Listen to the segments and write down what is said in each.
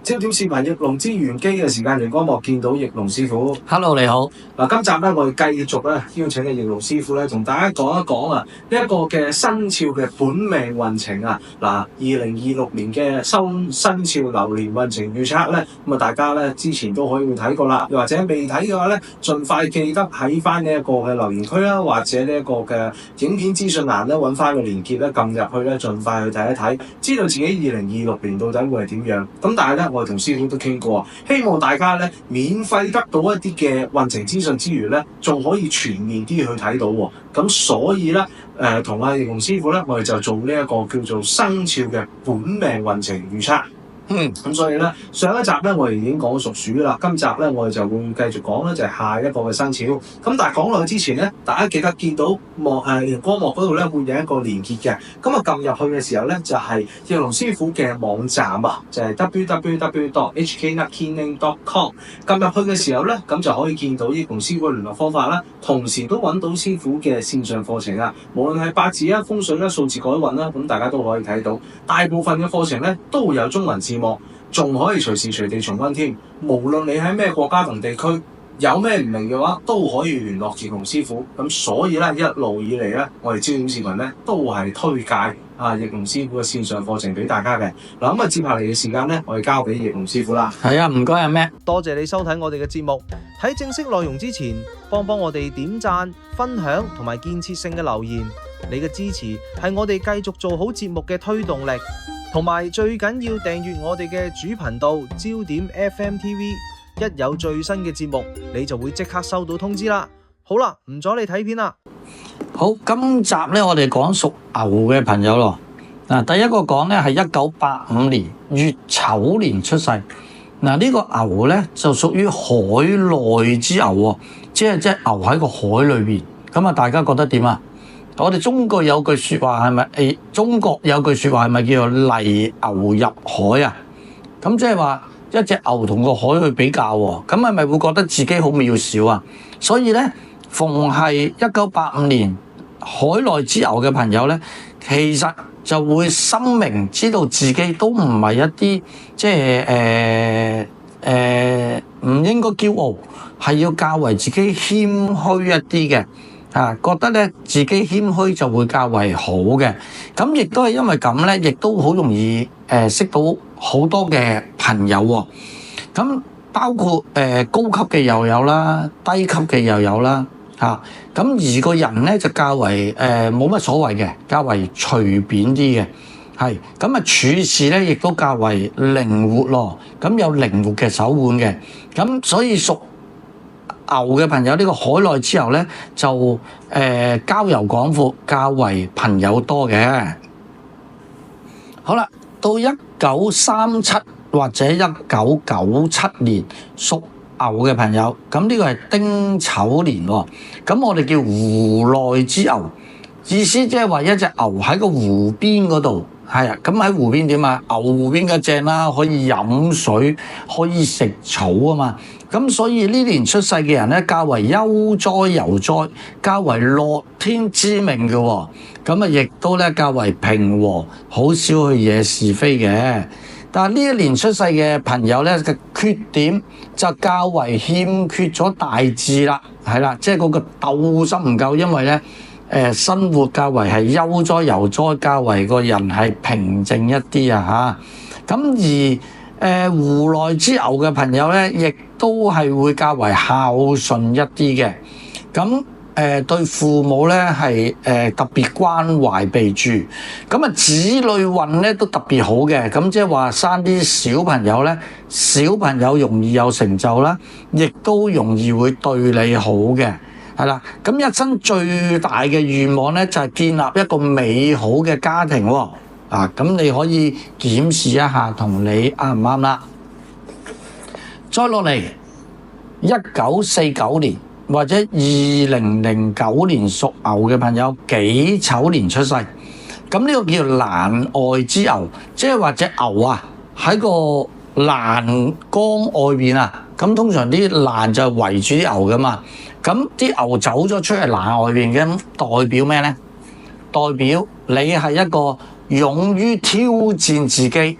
焦點視頻翼龍之玄機嘅時間，熒光幕見到翼龍師傅。Hello， 你好。嗱，今集咧我哋繼續咧邀請嘅翼龍師傅咧，同大家講一講啊呢一個嘅生肖嘅本命運程啊。嗱，2026年嘅生肖流年運程預測咧，咁啊大家咧之前都可以會睇過啦，又或者未睇嘅話咧，盡快記得喺翻呢一個嘅留言區啦，或者呢一個嘅影片資訊欄咧揾翻個連結咧撳入去咧，盡快去睇一睇，知道自己2026年到底會係點樣。咁但係咧，我哋同師傅都傾過，希望大家咧免費得到一啲嘅運程資訊之餘咧，仲可以全面啲去睇到喎。咁所以咧，同阿翼龍師傅咧，我哋就做呢一個叫做生肖嘅本命運程預測。咁所以咧，上一集咧我哋已經講屬鼠啦，今集咧我哋就會繼續講咧就係下一個嘅生肖。咁但係講落去之前咧，大家記得見到熒光幕嗰度咧會有一個連結嘅，咁啊撳入去嘅時候咧就係翼龍師傅嘅網站啊，就係 www.hknuckyning.com。撳入去嘅時候咧，咁就可以見到翼龍師傅嘅聯絡方法啦，同時都揾到師傅嘅線上課程啊，無論係八字啊、風水啦、數字改運啦，咁大家都可以睇到。大部分嘅課程咧都會有中文字幕，仲可以隨時隨地重溫添。無論你喺咩國家同地區，有咩唔明嘅話，都可以聯絡翼龍師傅。咁所以咧，一路以嚟咧，我哋焦點視頻咧都係推介翼龍師傅嘅線上課程俾大家嘅。嗱，咁接下嚟嘅時間咧，我哋交俾翼龍師傅啦。係啊，唔該阿 Matt。多謝你收睇我哋嘅節目。喺正式內容之前，幫我哋點讚、分享同埋建設性嘅留言。你嘅支持係我哋繼續做好節目嘅推動力。同埋最緊要訂閱我哋嘅主頻道焦點 FM TV， 一有最新嘅節目，你就會即刻收到通知啦。好啦，唔阻你睇片啦。好，今集咧我哋講屬牛嘅朋友咯。嗱，第一個講咧係1985年乙丑年出世。嗱，呢個牛咧就屬於海內之牛喎，即係牛喺個海裏邊。咁啊，大家覺得點啊？我哋中國有句説話係咪？中國有句説話係咪叫做泥牛入海啊？咁即係話一隻牛同個海去比較喎，咁係咪會覺得自己好渺小啊？所以咧，逢係1985年海內之牛嘅朋友咧，其實就會深明知道自己都唔係一啲即係唔應該驕傲，係要較為自己謙虛一啲嘅。覺得咧自己謙虛就會較為好嘅，咁亦都係因為咁咧，亦都好容易識到好多嘅朋友喎。咁包括高級嘅又有啦，低級嘅又有啦，咁而個人咧就較為冇乜所謂嘅，較為隨便啲嘅，係咁啊處事咧亦都較為靈活咯，咁有靈活嘅手腕嘅，咁所以屬牛嘅朋友呢個海內之牛咧就交遊廣闊，較為朋友多嘅。好啦，到1937或者1997年屬牛嘅朋友，咁呢個係丁丑年喎。咁我哋叫湖內之牛，意思即係話一隻牛喺個湖邊嗰度。係啊，咁喺湖邊點啊？牛湖邊嘅正啦，可以飲水，可以食草啊嘛。咁所以呢年出世嘅人咧，較為悠哉游哉，較為樂天知命嘅喎。咁啊，亦都咧較為平和，好少去惹是非嘅。但係呢一年出世嘅朋友咧嘅缺點就較為欠缺咗大志啦，係啦，即係嗰個鬥心唔夠，因為咧。生活較為係悠哉游哉，較為個人係平靜一啲啊嚇。咁而湖內之牛嘅朋友咧，亦都係會較為孝順一啲嘅。咁對父母咧係特別關懷備注。咁啊子女運咧都特別好嘅。咁即係話生啲小朋友咧，小朋友容易有成就啦，亦都容易會對你好嘅。係啦，咁一生最大嘅願望咧就係建立一個美好嘅家庭喎。咁你可以檢視一下同你啱唔啱啦。再落嚟1949年或者2009年屬牛嘅朋友，己丑年出世。咁呢個叫欄外之牛，即係話隻牛啊喺個欄杆外邊啊。咁通常啲欄就圍住啲牛噶嘛。咁啲牛走咗出嚟欄外邊嘅，代表咩呢？代表你係一個勇於挑戰自己，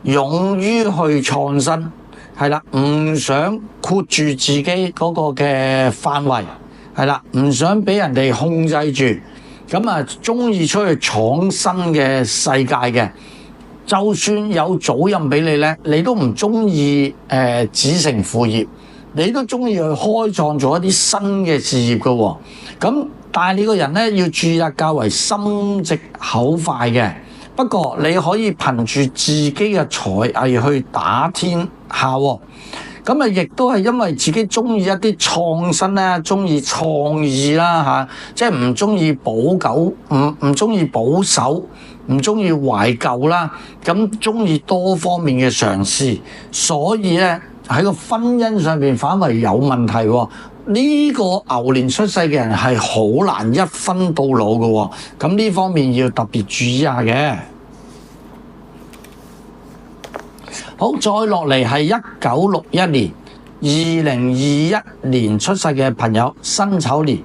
勇於去創新，係啦，唔想括住自己嗰個嘅範圍，係啦，唔想俾人哋控制住，咁啊中意出去闖新嘅世界嘅。就算有祖蔭俾你咧，你都唔中意子承父業，你都中意去開創做一啲新嘅事業嘅喎。咁但係你個人咧要注意啊，較為心直口快嘅。不過你可以憑住自己嘅才藝去打天下喎。咁啊，亦都係因為自己中意一啲創新啦，中意創意啦嚇，即係唔中意保久，唔中意保守，唔中意懷舊啦，咁中意多方面嘅嘗試，所以咧喺個婚姻上邊反為有問題喎。呢個牛年出世嘅人係好難一婚到老嘅喎，咁呢方面要特別注意下嘅。好，再落嚟係1961年、2021年出世嘅朋友，辛丑年。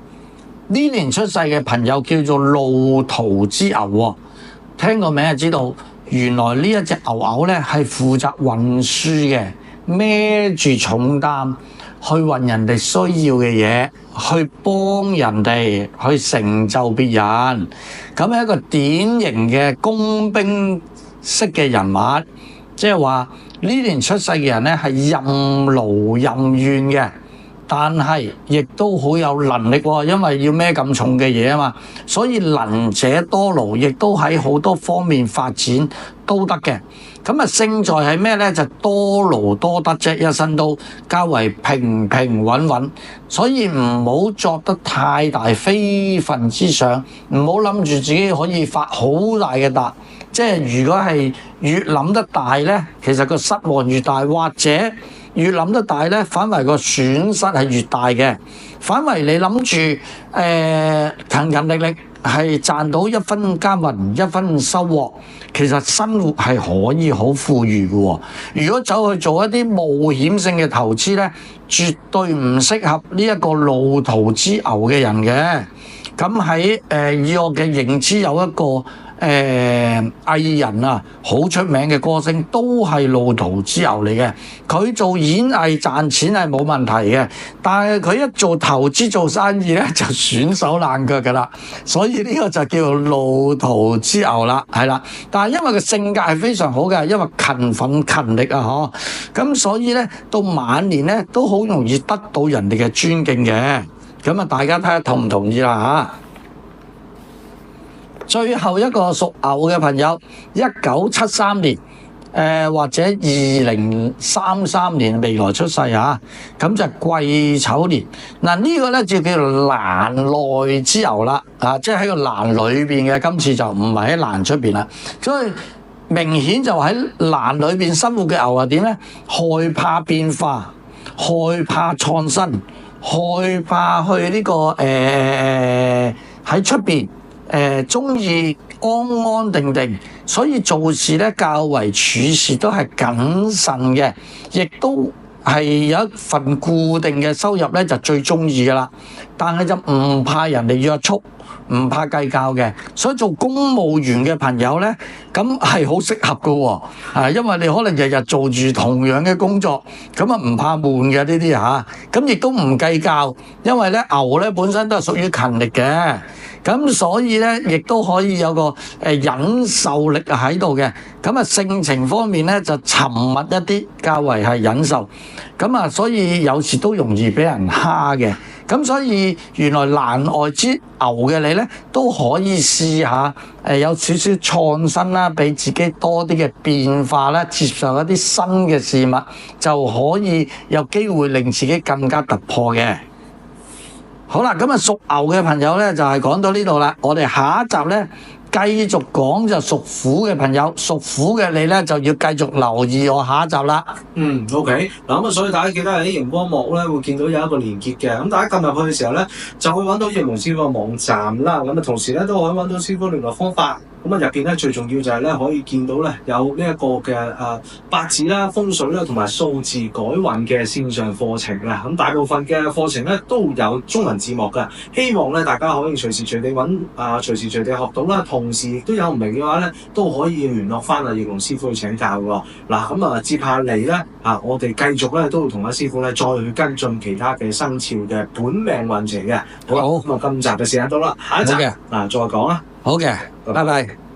呢年出世嘅朋友叫做路途之牛喎，聽個名就知道，原來呢一隻牛咧係負責運輸嘅，孭住重擔去運人哋需要嘅嘢，去幫人哋，去成就別人。咁係一個典型嘅工兵式嘅人物，即係話呢年出世嘅人咧係任勞任怨嘅，但係亦都好有能力喎，因為要孭咁重嘅嘢啊嘛，所以能者多勞，亦都喺好多方面發展都得嘅。咁啊，勝在係咩咧？就多勞多得啫，一生都較為平平穩穩，所以唔好作得太大非分之想，唔好諗住自己可以發好大嘅達。即係如果係越諗得大咧，其實個失望越大，或者越諗得大咧，反為個損失係越大嘅。反為你諗住勤勤力力係賺到一分耕耘一分收穫，其實生活係可以好富裕嘅喎。如果走去做一啲冒險性嘅投資咧，絕對唔適合呢一個路途之牛嘅人嘅。咁喺以我嘅認知有一個藝人啊，好出名嘅歌星都係路途之牛嚟嘅。佢做演藝賺錢係冇問題嘅，但係佢一做投資做生意咧就損手爛腳㗎啦。所以呢個就叫做路途之牛啦，係啦。但係因為佢性格係非常好嘅，因為勤奮勤力啊，咁所以咧到晚年咧都好容易得到人哋嘅尊敬嘅。咁啊，大家睇下同唔同意啦嚇？最後一個屬牛嘅朋友，1973年，或者2033年未來出世嚇，咁就癸丑年。嗱呢個咧就叫做欄內之牛啦，即係喺個欄裏邊嘅，今次就唔係喺欄出邊啦。所以明顯就喺欄裏邊生活嘅牛係點咧？害怕變化，害怕創新，害怕去呢個喺出邊。中意安安定定，所以做事咧較為處事都係謹慎嘅，亦都係有一份固定嘅收入咧就最中意噶啦。但係就唔怕人哋約束，唔怕計較嘅，所以做公務員嘅朋友咧，咁係好適合噶喎。因為你可能日日做住同樣嘅工作，咁啊唔怕悶嘅呢啲嚇，咁亦都唔計較，因為咧牛咧本身都係屬於勤力嘅。咁所以咧，亦都可以有個忍受力喺度嘅。咁啊，性情方面咧就沉默一啲，較為係忍受。咁啊，所以有時都容易俾人蝦嘅。咁所以原來欄外之牛嘅你咧，都可以試下有少少創新啦，俾自己多啲嘅變化啦，接受一啲新嘅事物，就可以有機會令自己更加突破嘅。好啦，咁啊屬牛嘅朋友咧就係講到呢度啦。我哋下一集咧繼續講就屬虎嘅朋友，屬虎嘅你咧就要繼續留意我下一集啦。OK。嗱咁啊，所以大家記得喺熒光幕咧會見到有一個連結嘅。咁大家撳入去嘅時候咧，就會揾到葉龍師傅嘅網站啦。咁啊，同時咧都可以揾到師傅聯絡方法。咁啊入邊咧最重要就係咧可以見到咧有呢一個嘅八字啦、風水啦同埋數字改運嘅線上課程啦。咁大部分嘅課程咧都有中文字幕㗎，希望咧大家可以隨時隨地揾隨時隨地學到啦。同時亦都有唔明嘅話咧，都可以聯絡翻奕龍師傅去請教喎。嗱咁啊接下嚟咧我哋繼續咧都會同阿師傅咧再去跟進其他嘅生肖嘅本命運程嘅。好啦，咁啊今集嘅時間到啦，下一集再講啦。好嘅，拜拜。